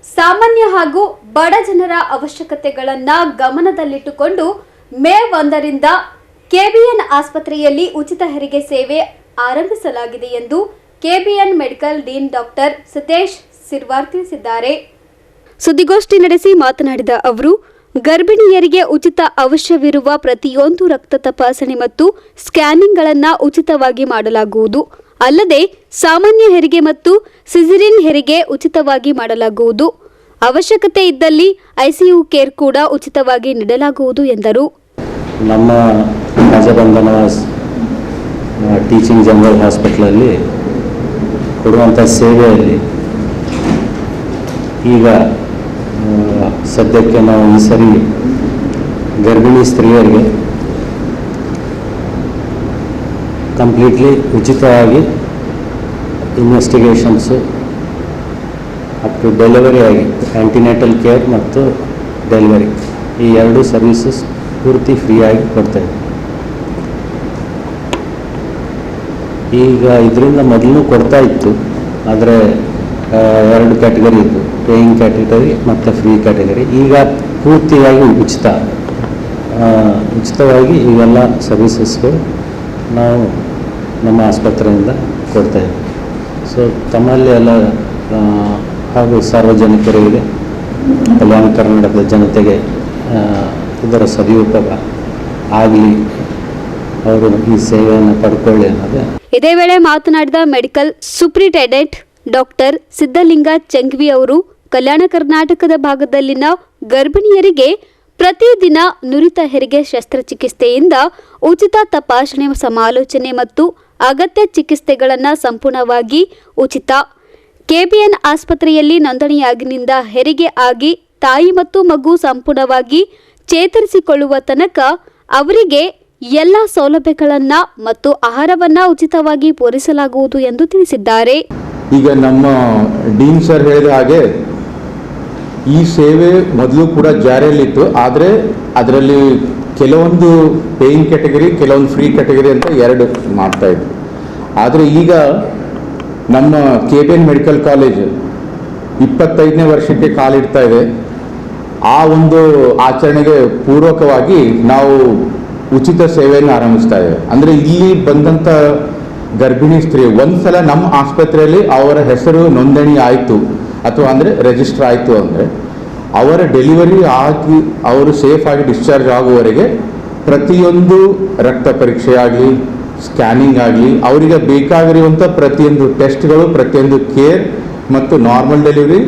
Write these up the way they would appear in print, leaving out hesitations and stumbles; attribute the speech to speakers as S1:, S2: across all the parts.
S1: ಸಾಮಾನ್ಯ ಹಾಗೂ ಬಡ ಜನರ ಅವಶ್ಯಕತೆಗಳನ್ನು ಗಮನದಲ್ಲಿಟ್ಟುಕೊಂಡು ಮೇ 1ರಿಂದ ಕೆಬಿಎನ್ ಆಸ್ಪತ್ರೆಯಲ್ಲಿ ಉಚಿತ ಹೆರಿಗೆ ಸೇವೆ ಆರಂಭಿಸಲಾಗಿದೆ ಎಂದು KBN medical dean doctor Satish Sirwar ತಿಳಿಸಿದ್ದಾರೆ. ಸುದ್ದಿಗೋಷ್ಠಿ ನಡೆಸಿ ಮಾತನಾಡಿದ ಅವರು, ಗರ್ಭಿಣಿಯರಿಗೆ ಉಚಿತ ಅವಶ್ಯವಿರುವ ಪ್ರತಿಯೊಂದು ರಕ್ತ ತಪಾಸಣೆ ಮತ್ತು ಸ್ಕ್ಯಾನಿಂಗ್ಗಳನ್ನು ಉಚಿತವಾಗಿ ಮಾಡಲಾಗುವುದು. ಅಲ್ಲದೆ ಸಾಮಾನ್ಯ ಹೆರಿಗೆ ಮತ್ತು ಸಿಸೇರಿಯನ್ ಹೆರಿಗೆ ಉಚಿತವಾಗಿ ಮಾಡಲಾಗುವುದು. ಅವಶ್ಯಕತೆ ಇದ್ದಲ್ಲಿ ಐಸಿಯು ಕೇರ್ ಕೂಡ ಉಚಿತವಾಗಿ ನೀಡಲಾಗುವುದು ಎಂದರು.
S2: ನಮ್ಮ ರಾಜಬಂಧನ ಟೀಚಿಂಗ್ ಜನರಲ್ ಹಾಸ್ಪಿಟಲಲ್ಲಿ ಕೊಡುವಂಥ ಸೇವೆಯಲ್ಲಿ ಈಗ ಸದ್ಯಕ್ಕೆ ನಾವು ಈ ಸರಿ ಗರ್ಭಿಣಿ ಸ್ತ್ರೀಯರಿಗೆ ಕಂಪ್ಲೀಟ್ಲಿ ಉಚಿತವಾಗಿ ಇನ್ವೆಸ್ಟಿಗೇಷನ್ಸು ಅಪ್ ಟು ಡೆಲಿವರಿ ಆಗಿ ಆ್ಯಂಟಿನೇಟಲ್ ಕೇರ್ ಮತ್ತು ಡೆಲಿವರಿ ಈ ಎರಡು ಸರ್ವಿಸಸ್ ಪೂರ್ತಿ ಫ್ರೀಯಾಗಿ ಕೊಡ್ತಾಯಿದೆ. ಈಗ ಇದರಿಂದ ಮೊದಲು ಕೊಡ್ತಾ ಇತ್ತು, ಆದರೆ ಎರಡು ಕ್ಯಾಟಗರಿ ಇತ್ತು, ಪೇಯಿಂಗ್ ಕ್ಯಾಟಗರಿ ಮತ್ತು ಫ್ರೀ ಕ್ಯಾಟಗರಿ. ಈಗ ಪೂರ್ತಿಯಾಗಿ ಉಚಿತವಾಗಿ ಇವೆಲ್ಲ ಸರ್ವಿಸಸ್ಗಳು ನಾವು ನಮ್ಮ ಆಸ್ಪತ್ರೆಯಿಂದ ಕೊಡ್ತಾಯಿದ್ದೀವಿ. ಸೊ ತಮ್ಮಲ್ಲಿ ಎಲ್ಲ ಹಾಗೂ ಸಾರ್ವಜನಿಕರಿಗೆ, ಕಲ್ಯಾಣ ಕರ್ನಾಟಕದ ಜನತೆಗೆ ಇದರ ಸದುಪಯೋಗ ಆಗಲಿ, ಅವರು ಈ ಸೇವೆಯನ್ನು ಪಡ್ಕೊಳ್ಳಿ ಅನ್ನೋದೇ.
S1: ಇದೇ ವೇಳೆ ಮಾತನಾಡಿದ ಮೆಡಿಕಲ್ ಸೂಪರಿಂಟೆಂಡೆಂಟ್ ಡಾಕ್ಟರ್ ಸಿದ್ದಲಿಂಗ ಚೆಂಗ್ವಿ ಅವರು, ಕಲ್ಯಾಣ ಕರ್ನಾಟಕದ ಭಾಗದಲ್ಲಿನ ಗರ್ಭಿಣಿಯರಿಗೆ ಪ್ರತಿದಿನ ನುರಿತ ಹೆರಿಗೆ ಶಸ್ತ್ರಚಿಕಿತ್ಸೆಯಿಂದ ಉಚಿತ ತಪಾಸಣೆ, ಸಮಾಲೋಚನೆ ಮತ್ತು ಅಗತ್ಯ ಚಿಕಿತ್ಸೆಗಳನ್ನು ಸಂಪೂರ್ಣವಾಗಿ ಉಚಿತ. ಕೆಬಿಎನ್ ಆಸ್ಪತ್ರೆಯಲ್ಲಿ ನೋಂದಣಿಯಾಗಿನಿಂದ ಹೆರಿಗೆ ಆಗಿ ತಾಯಿ ಮತ್ತು ಮಗು ಸಂಪೂರ್ಣವಾಗಿ ಚೇತರಿಸಿಕೊಳ್ಳುವ ತನಕ ಅವರಿಗೆ ಎಲ್ಲ ಸೌಲಭ್ಯಗಳನ್ನು ಮತ್ತು ಆಹಾರವನ್ನು ಉಚಿತವಾಗಿ ಪೂರೈಸಲಾಗುವುದು ಎಂದು ತಿಳಿಸಿದ್ದಾರೆ.
S3: ಈಗ ನಮ್ಮ ಡೀನ್ ಸರ್ ಹೇಳಿದ ಹಾಗೆ ಈ ಸೇವೆ ಮೊದಲು ಕೂಡ ಜಾರಿಯಲ್ಲಿತ್ತು, ಆದರೆ ಅದರಲ್ಲಿ ಕೆಲವೊಂದು ಪೇಯಿಂಗ್ ಕ್ಯಾಟಗರಿ, ಕೆಲವೊಂದು ಫ್ರೀ ಕ್ಯಾಟಗರಿ ಅಂತ ಎರಡು ಮಾಡ್ತಾ ಇದ್ರು. ಆದರೆ ಈಗ ನಮ್ಮ ಕೆಬಿಎನ್ ಮೆಡಿಕಲ್ ಕಾಲೇಜ್ 25ನೇ ವರ್ಷಕ್ಕೆ ಕಾಲಿಡ್ತಾ ಇದೆ. ಆ ಒಂದು ಆಚರಣೆಗೆ ಪೂರ್ವಕವಾಗಿ ನಾವು ಉಚಿತ ಸೇವೆಯನ್ನು ಆರಂಭಿಸ್ತಾ ಇದ್ದೇವೆ. ಅಂದರೆ ಇಲ್ಲಿ ಬಂದಂಥ ಗರ್ಭಿಣಿ ಸ್ತ್ರೀ ಒಂದ್ಸಲ ನಮ್ಮ ಆಸ್ಪತ್ರೆಯಲ್ಲಿ ಅವರ ಹೆಸರು ನೋಂದಣಿ ಆಯಿತು ಅಥವಾ ಅಂದರೆ ರಿಜಿಸ್ಟರ್ ಆಯಿತು ಅಂದರೆ ಅವರ ಡೆಲಿವರಿ ಆಗಿ ಅವರು ಸೇಫ್ ಆಗಿ ಡಿಸ್ಚಾರ್ಜ್ ಆಗುವವರೆಗೆ ಪ್ರತಿಯೊಂದು ರಕ್ತ ಪರೀಕ್ಷೆ ಆಗಲಿ, ಸ್ಕ್ಯಾನಿಂಗ್ ಆಗಲಿ, ಅವರಿಗೆ ಬೇಕಾಗಿರುವಂಥ ಪ್ರತಿಯೊಂದು ಟೆಸ್ಟ್ಗಳು, ಪ್ರತಿಯೊಂದು ಕೇರ್ ಮತ್ತು ನಾರ್ಮಲ್ ಡೆಲಿವರಿ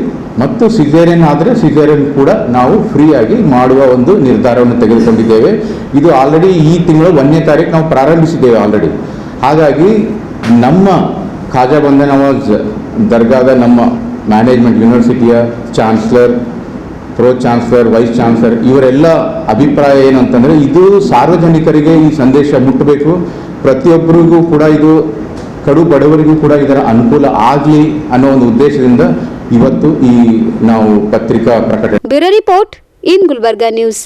S3: ಮತ್ತು ಸಿಸೇರಿಯನ್ ಆದರೆ ಸಿಸೇರಿಯನ್ ಕೂಡ ನಾವು ಫ್ರೀಯಾಗಿ ಮಾಡುವ ಒಂದು ನಿರ್ಧಾರವನ್ನು ತೆಗೆದುಕೊಂಡಿದ್ದೇವೆ. ಇದು ಆಲ್ರೆಡಿ ಈ ತಿಂಗಳು 1ನೇ ತಾರೀಕು ನಾವು ಪ್ರಾರಂಭಿಸಿದ್ದೇವೆ ಆಲ್ರೆಡಿ. ಹಾಗಾಗಿ ನಮ್ಮ ಖಾಜಾ ಬಂದ ನವಾಜ್ ದರ್ಗಾದ ನಮ್ಮ ಮ್ಯಾನೇಜ್ಮೆಂಟ್, ಯೂನಿವರ್ಸಿಟಿಯ chancellor, pro chancellor, vice chancellor ಇವರೆಲ್ಲ ಅಭಿಪ್ರಾಯ ಏನಂತಂದರೆ ಇದು ಸಾರ್ವಜನಿಕರಿಗೆ ಈ ಸಂದೇಶ ಮುಟ್ಟಬೇಕು, ಪ್ರತಿಯೊಬ್ಬರಿಗೂ ಕೂಡ ಇದು ಕಡು ಬಡವರಿಗೂ ಕೂಡ ಇದರ ಅನುಕೂಲ ಆಗಲಿ ಅನ್ನೋ ಒಂದು ಉದ್ದೇಶದಿಂದ ಇವತ್ತು ಈ ನಾವು ಪತ್ರಿಕಾ ಪ್ರಕಟಣೆ.
S1: Bureau report in Gulbarga news.